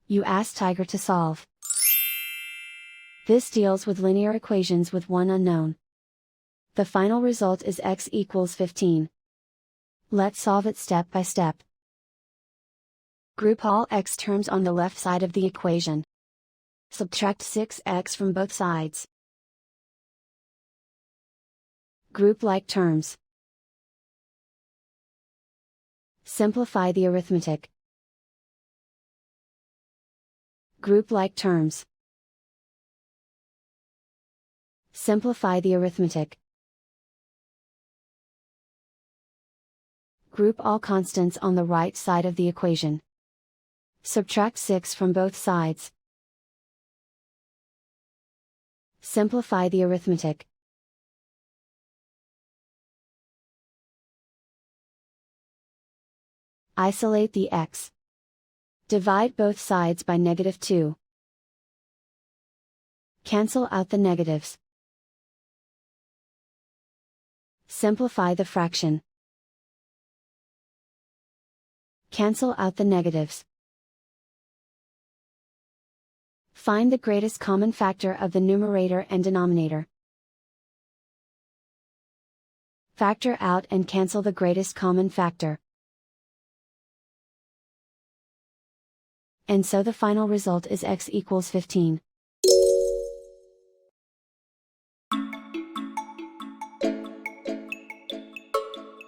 You ask Tiger to solve. This deals with linear equations with one unknown. The final result is x equals 15. Let's solve it step by step. Group all x terms on the left side of the equation. Subtract 6x from both sides. Group like terms. Simplify the arithmetic. Group like terms. Simplify the arithmetic. Group all constants on the right side of the equation. Subtract 6 from both sides. Simplify the arithmetic. Isolate the x. Divide both sides by -2. Cancel out the negatives. Simplify the fraction. Cancel out the negatives. Find the greatest common factor of the numerator and denominator. Factor out and cancel the greatest common factor. And so the final result is x equals 15.